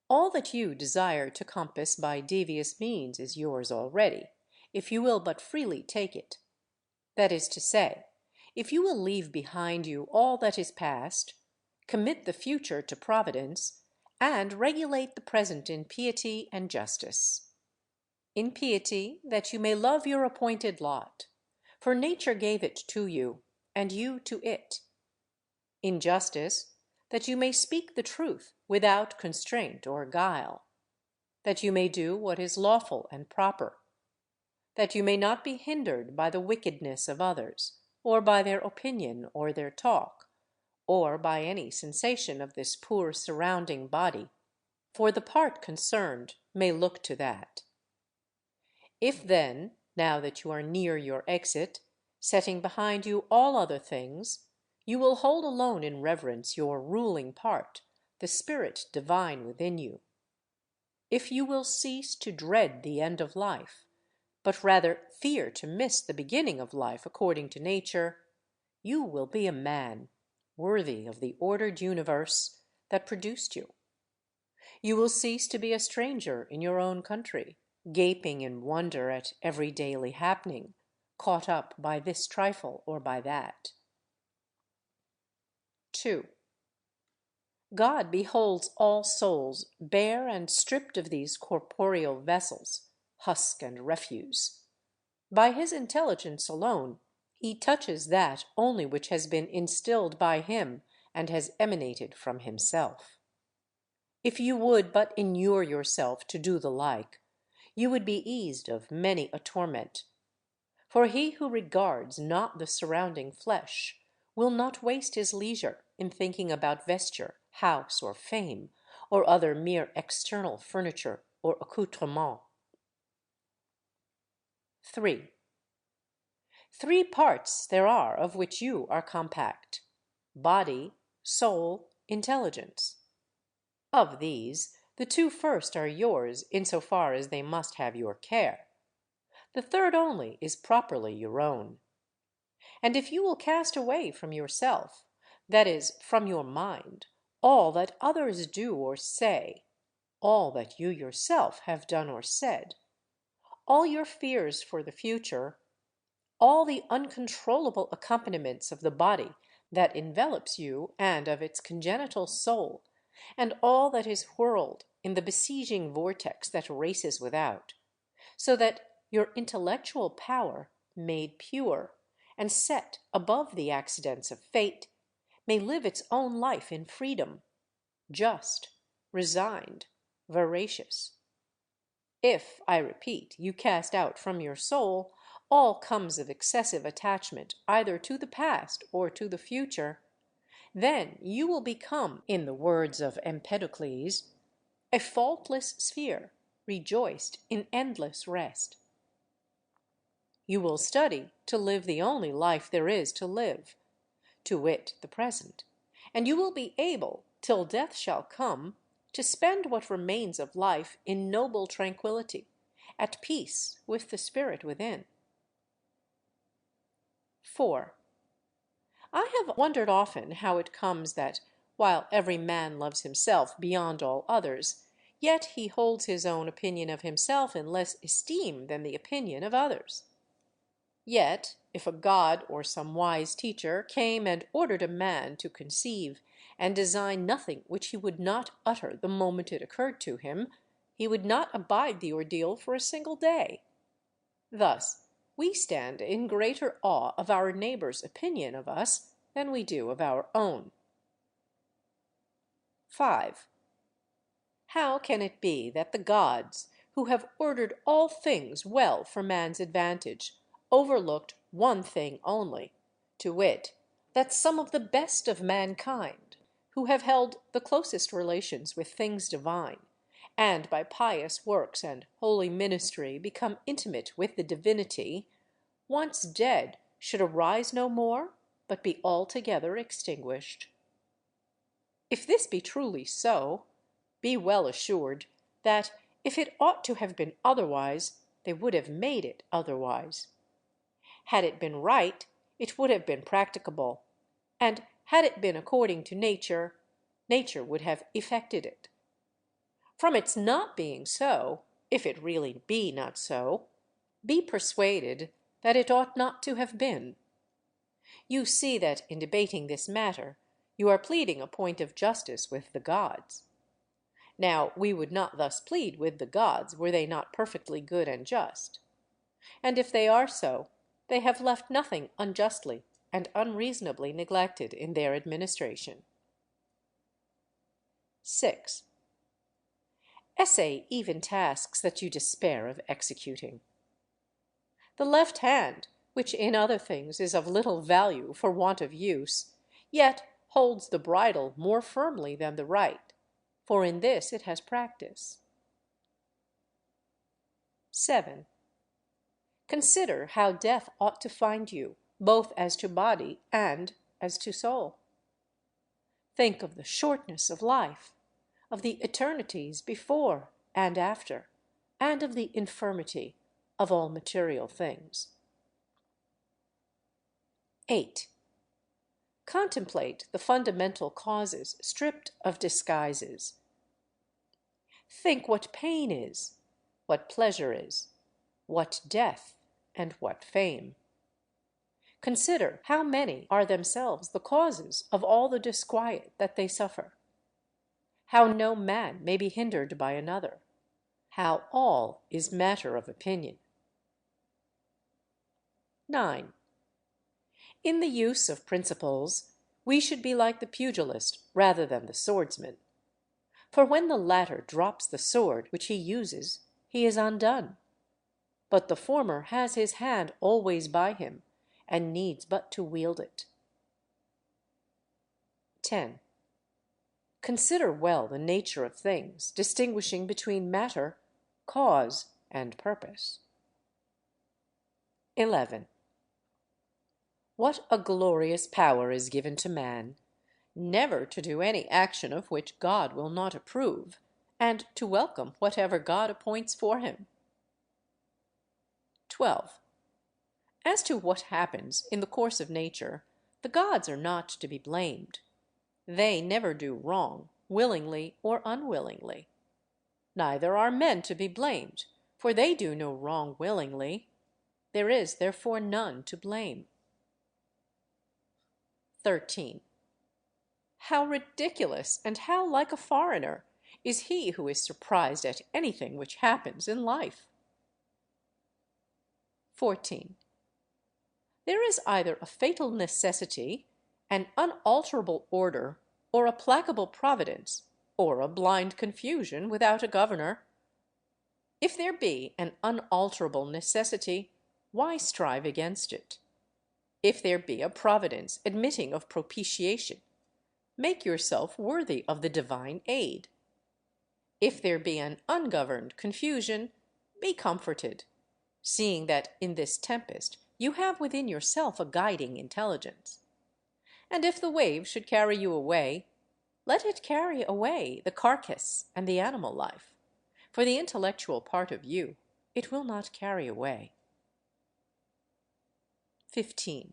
All that you desire to compass by devious means is yours already, if you will but freely take it. That is to say, if you will leave behind you all that is past, commit the future to Providence, and regulate the present in piety and justice. In piety, that you may love your appointed lot, for nature gave it to you, and you to it. In justice, that you may speak the truth without constraint or guile, that you may do what is lawful and proper, that you may not be hindered by the wickedness of others, or by their opinion or their talk, or by any sensation of this poor surrounding body, for the part concerned may look to that. If then, now that you are near your exit, setting behind you all other things, you will hold alone in reverence your ruling part, the spirit divine within you. If you will cease to dread the end of life, but rather fear to miss the beginning of life according to nature, you will be a man, worthy of the ordered universe that produced you. You will cease to be a stranger in your own country, gaping in wonder at every daily happening, caught up by this trifle or by that. 2. God beholds all souls bare and stripped of these corporeal vessels, husk and refuse. By his intelligence alone, he touches that only which has been instilled by him and has emanated from himself. If you would but inure yourself to do the like, you would be eased of many a torment. For he who regards not the surrounding flesh will not waste his leisure in thinking about vesture, house, or fame, or other mere external furniture or accoutrement. 3. Three parts there are of which you are compact: body, soul, intelligence. Of these, the two first are yours in so far as they must have your care. The third only is properly your own. And if you will cast away from yourself, that is, from your mind, all that others do or say, all that you yourself have done or said, all your fears for the future, all the uncontrollable accompaniments of the body that envelops you and of its congenital soul, and all that is whirled in the besieging vortex that races without, so that your intellectual power, made pure and set above the accidents of fate, may live its own life in freedom, just, resigned, veracious. If, I repeat, you cast out from your soul all comes of excessive attachment either to the past or to the future, then you will become, in the words of Empedocles, a faultless sphere, rejoiced in endless rest. You will study to live the only life there is to live, to wit, the present, and you will be able, till death shall come, to spend what remains of life in noble tranquillity, at peace with the spirit within. 4. I have wondered often how it comes that, while every man loves himself beyond all others, yet he holds his own opinion of himself in less esteem than the opinion of others. Yet, if a god or some wise teacher came and ordered a man to conceive and design nothing which he would not utter the moment it occurred to him, he would not abide the ordeal for a single day. Thus, we stand in greater awe of our neighbor's opinion of us than we do of our own. 5. How can it be that the gods, who have ordered all things well for man's advantage, overlooked one thing only, to wit, that some of the best of mankind, who have held the closest relations with things divine, and by pious works and holy ministry become intimate with the divinity, once dead should arise no more, but be altogether extinguished? If this be truly so, be well assured that, if it ought to have been otherwise, they would have made it otherwise. Had it been right, it would have been practicable, and had it been according to nature, nature would have effected it. From its not being so, if it really be not so, be persuaded that it ought not to have been. You see that in debating this matter you are pleading a point of justice with the gods. Now we would not thus plead with the gods were they not perfectly good and just. And if they are so, they have left nothing unjustly and unreasonably neglected in their administration. 6. Essay even tasks that you despair of executing. The left hand, which in other things is of little value for want of use, yet holds the bridle more firmly than the right, for in this it has practice. 7. Consider how death ought to find you, both as to body and as to soul. Think of the shortness of life, of the eternities before and after, and of the infirmity of all material things. 8. Contemplate the fundamental causes stripped of disguises. Think what pain is, what pleasure is, what death, and what fame. Consider how many are themselves the causes of all the disquiet that they suffer, how no man may be hindered by another, how all is matter of opinion. 9. In the use of principles, we should be like the pugilist rather than the swordsman. For when the latter drops the sword which he uses, he is undone. But the former has his hand always by him, and needs but to wield it. 10. Consider well the nature of things, distinguishing between matter, cause, and purpose. 11. What a glorious power is given to man, never to do any action of which God will not approve, and to welcome whatever God appoints for him. 12. As to what happens in the course of nature, the gods are not to be blamed. They never do wrong, willingly or unwillingly. Neither are men to be blamed, for they do no wrong willingly. There is therefore none to blame. 13. How ridiculous and how like a foreigner is he who is surprised at anything which happens in life! 14. There is either a fatal necessity, an unalterable order, or a placable providence, or a blind confusion without a governor. If there be an unalterable necessity, why strive against it? If there be a providence admitting of propitiation, make yourself worthy of the divine aid. If there be an ungoverned confusion, be comforted, seeing that in this tempest you have within yourself a guiding intelligence. And if the wave should carry you away, let it carry away the carcass and the animal life, for the intellectual part of you it will not carry away. 15.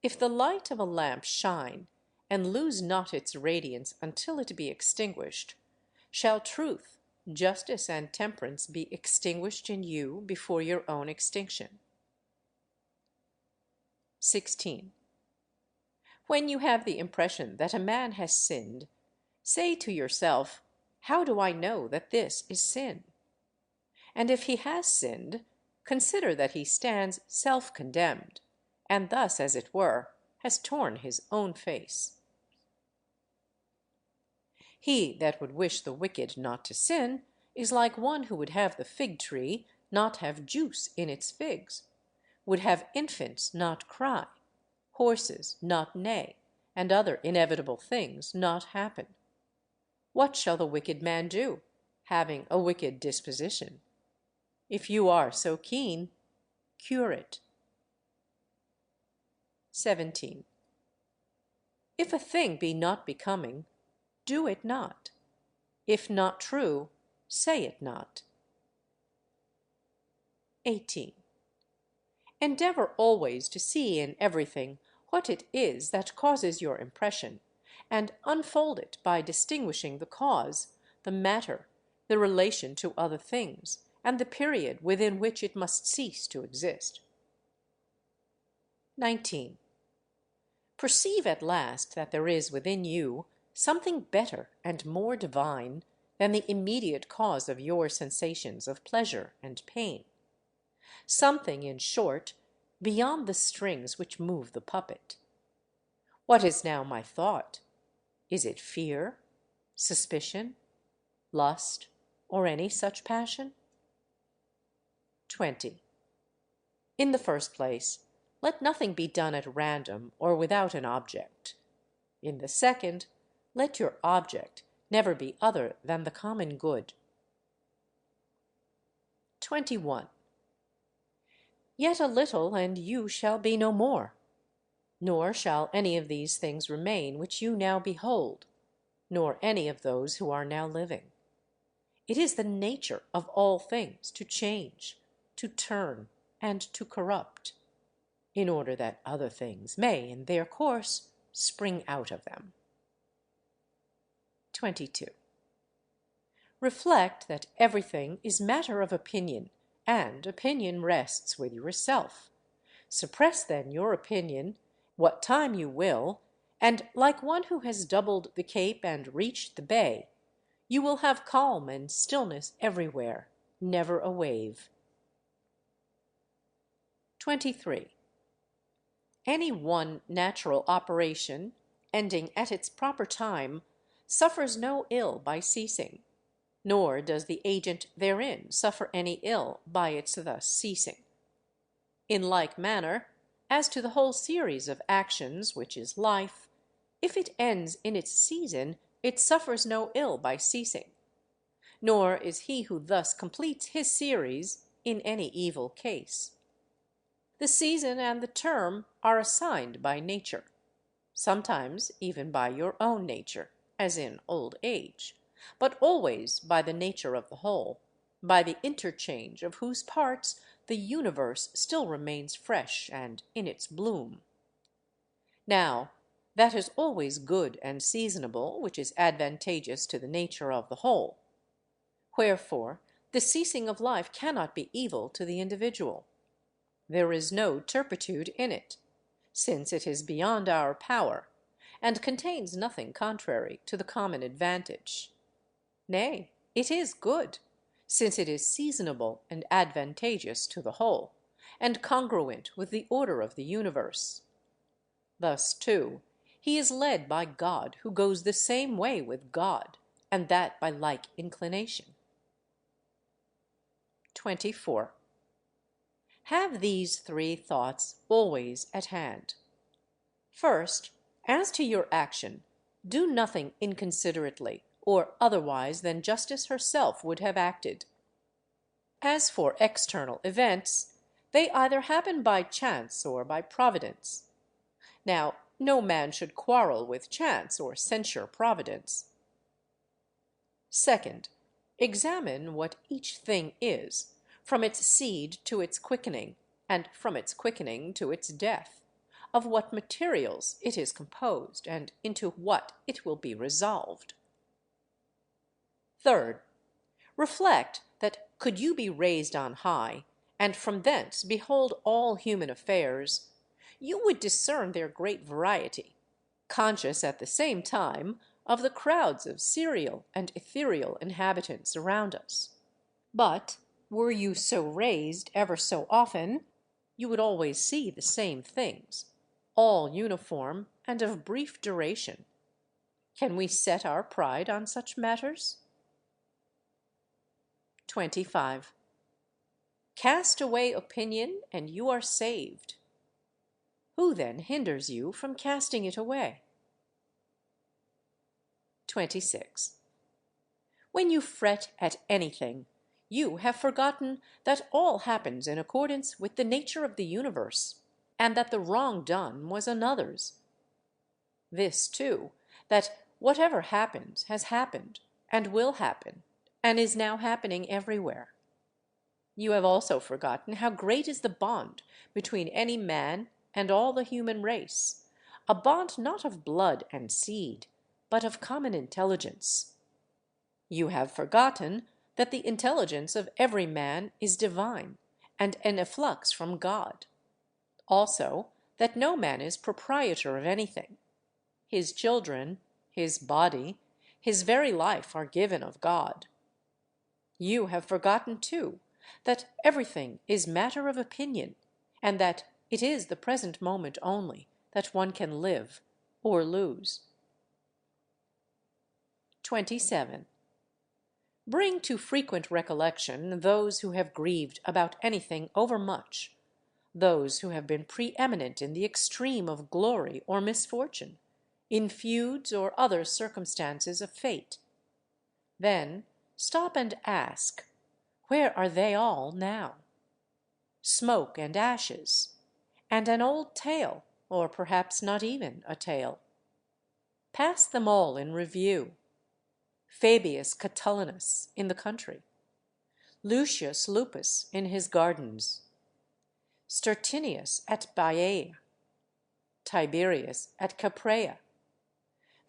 If the light of a lamp shine, and lose not its radiance until it be extinguished, shall truth, justice, and temperance be extinguished in you before your own extinction? 16. When you have the impression that a man has sinned, say to yourself, how do I know that this is sin? And if he has sinned, consider that he stands self-condemned, and thus, as it were, has torn his own face. He that would wish the wicked not to sin is like one who would have the fig tree not have juice in its figs, would have infants not cry, horses not neigh, and other inevitable things not happen. What shall the wicked man do, having a wicked disposition? If you are so keen, cure it. 17. If a thing be not becoming, do it not. If not true, say it not. 18. Endeavor always to see in everything what it is that causes your impression, and unfold it by distinguishing the cause, the matter, the relation to other things, and the period within which it must cease to exist. 19. Perceive at last that there is within you something better and more divine than the immediate cause of your sensations of pleasure and pain. Something, in short, beyond the strings which move the puppet. What is now my thought? Is it fear, suspicion, lust, or any such passion? 20. In the first place, let nothing be done at random or without an object. In the second, let your object never be other than the common good. 21. Yet a little, and you shall be no more. Nor shall any of these things remain which you now behold, nor any of those who are now living. It is the nature of all things to change, to turn, and to corrupt, in order that other things may, in their course, spring out of them. 22. Reflect that everything is matter of opinion, and opinion rests with yourself. Suppress then your opinion what time you will, and like one who has doubled the cape and reached the bay, you will have calm and stillness everywhere, never a wave. 23. Any one natural operation, ending at its proper time, suffers no ill by ceasing, nor does the agent therein suffer any ill by its thus ceasing. In like manner, as to the whole series of actions which is life, if it ends in its season, it suffers no ill by ceasing, nor is he who thus completes his series in any evil case. The season and the term are assigned by nature, sometimes even by your own nature, as in old age, but always by the nature of the whole, by the interchange of whose parts the universe still remains fresh and in its bloom. Now, that is always good and seasonable which is advantageous to the nature of the whole. Wherefore, the ceasing of life cannot be evil to the individual. There is no turpitude in it, since it is beyond our power, and contains nothing contrary to the common advantage. Nay, it is good, since it is seasonable and advantageous to the whole, and congruent with the order of the universe. Thus, too, he is led by God who goes the same way with God, and that by like inclination. 24. Have these three thoughts always at hand. First, as to your action, do nothing inconsiderately or otherwise than justice herself would have acted. As for external events, they either happen by chance or by providence. Now, no man should quarrel with chance or censure providence. Second, examine what each thing is, from its seed to its quickening, and from its quickening to its death, of what materials it is composed, and into what it will be resolved. Third, reflect that could you be raised on high, and from thence behold all human affairs, you would discern their great variety, conscious at the same time of the crowds of serial and ethereal inhabitants around us. But were you so raised ever so often, you would always see the same things, all uniform and of brief duration. Can we set our pride on such matters? 25. Cast away opinion, and you are saved. Who then hinders you from casting it away? 26. When you fret at anything, you have forgotten that all happens in accordance with the nature of the universe, and that the wrong done was another's. This, too, that whatever happens has happened, and will happen, and is now happening everywhere. You have also forgotten how great is the bond between any man and all the human race, a bond not of blood and seed, but of common intelligence. You have forgotten that the intelligence of every man is divine and an efflux from God. Also, that no man is proprietor of anything. His children, his body, his very life are given of God. You have forgotten, too, that everything is matter of opinion, and that it is the present moment only that one can live or lose. 27. Bring to frequent recollection those who have grieved about anything overmuch, those who have been preeminent in the extreme of glory or misfortune, in feuds or other circumstances of fate. Then stop and ask, where are they all now? Smoke and ashes, and an old tale, or perhaps not even a tale. Pass them all in review. Fabius Catulinus in the country, Lucius Lupus in his gardens, Stertinius at Baiae, Tiberius at Capreae,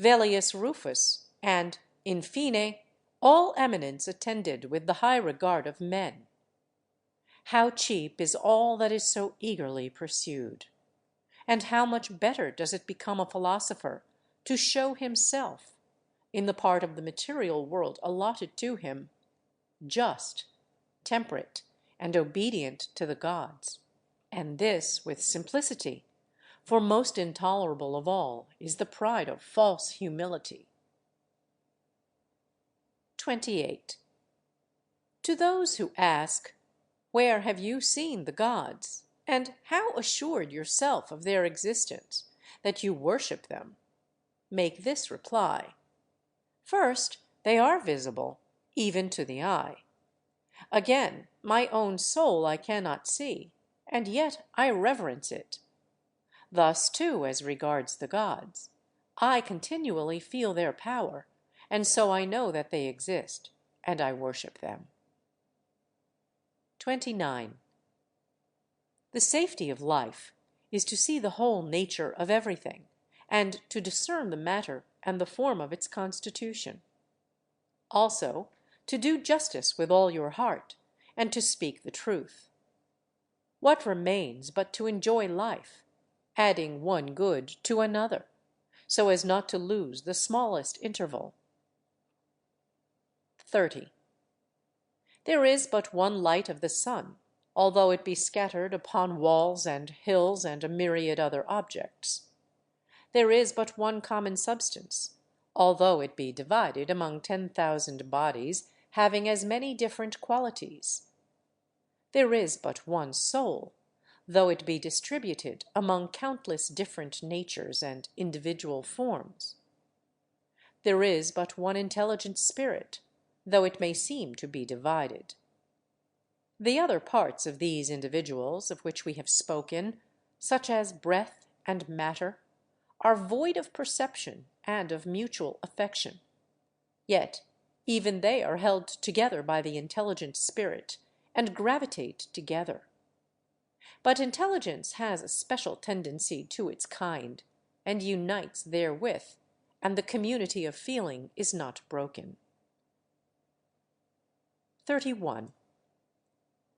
Velius Rufus, and, in fine, all eminence attended with the high regard of men. How cheap is all that is so eagerly pursued! And how much better does it become a philosopher to show himself, in the part of the material world allotted to him, just, temperate, and obedient to the gods, and this with simplicity, for most intolerable of all is the pride of false humility. 28. To those who ask, where have you seen the gods, and how assured yourself of their existence, that you worship them, make this reply. First, they are visible, even to the eye. Again, my own soul I cannot see, and yet I reverence it. Thus, too, as regards the gods, I continually feel their power, and so I know that they exist, and I worship them. 29. The safety of life is to see the whole nature of everything, and to discern the matter and the form of its constitution. Also, to do justice with all your heart, and to speak the truth. What remains but to enjoy life, adding one good to another, so as not to lose the smallest interval? 30. There is but one light of the sun, although it be scattered upon walls and hills and a myriad other objects. There is but one common substance, although it be divided among 10,000 bodies having as many different qualities. There is but one soul, though it be distributed among countless different natures and individual forms. There is but one intelligent spirit, though it may seem to be divided. The other parts of these individuals of which we have spoken, such as breath and matter, are void of perception and of mutual affection. Yet even they are held together by the intelligent spirit, and gravitate together. But intelligence has a special tendency to its kind, and unites therewith, and the community of feeling is not broken. 31.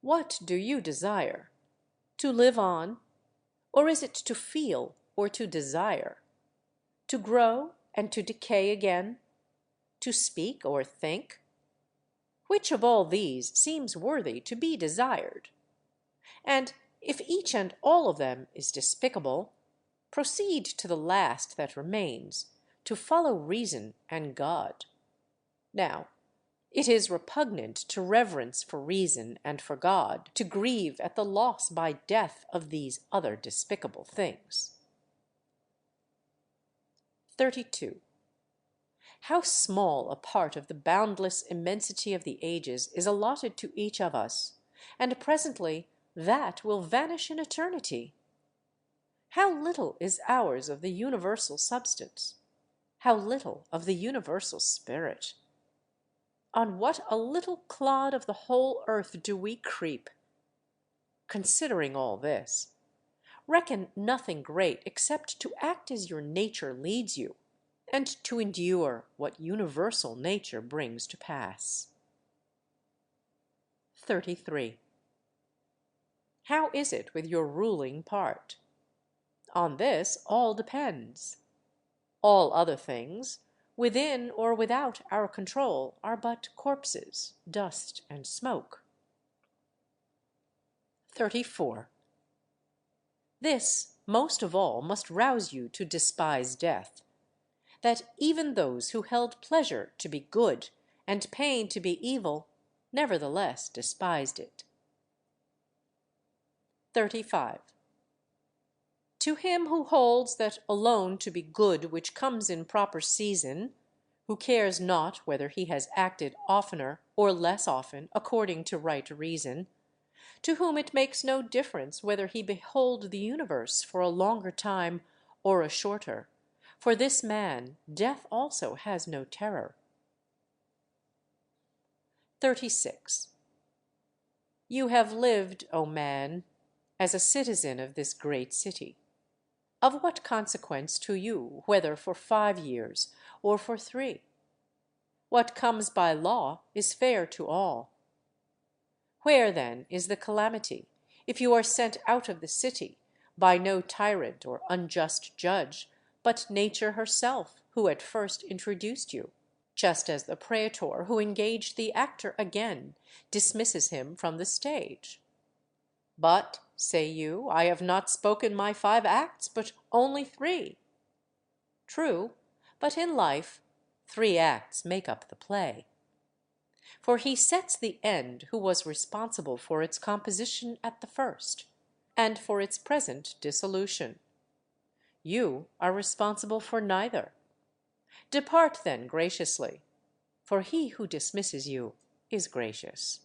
What do you desire? To live on? Or is it to feel or to desire? To grow and to decay again? To speak or think? Which of all these seems worthy to be desired? And if each and all of them is despicable, proceed to the last that remains, to follow reason and God. Now, it is repugnant to reverence for reason and for God, to grieve at the loss by death of these other despicable things. 32. How small a part of the boundless immensity of the ages is allotted to each of us, and presently that will vanish in eternity! How little is ours of the universal substance! How little of the universal spirit! On what a little clod of the whole earth do we creep! Considering all this, reckon nothing great except to act as your nature leads you, and to endure what universal nature brings to pass. 33. How is it with your ruling part? On this all depends. All other things, within or without our control, are but corpses, dust, and smoke. 34. This, most of all, must rouse you to despise death, that even those who held pleasure to be good and pain to be evil, nevertheless despised it. 35. To him who holds that alone to be good which comes in proper season, who cares not whether he has acted oftener or less often according to right reason, to whom it makes no difference whether he behold the universe for a longer time or a shorter, for this man death also has no terror. 36. You have lived, O man, as a citizen of this great city. Of what consequence to you, whether for 5 years or for 3? What comes by law is fair to all. Where, then, is the calamity, if you are sent out of the city by no tyrant or unjust judge, but nature herself, who at first introduced you, just as the praetor who engaged the actor again dismisses him from the stage? But, say you, I have not spoken my 5 acts, but only 3. True, but in life 3 acts make up the play. For he sets the end who was responsible for its composition at the first, and for its present dissolution. You are responsible for neither. Depart then graciously, for he who dismisses you is gracious.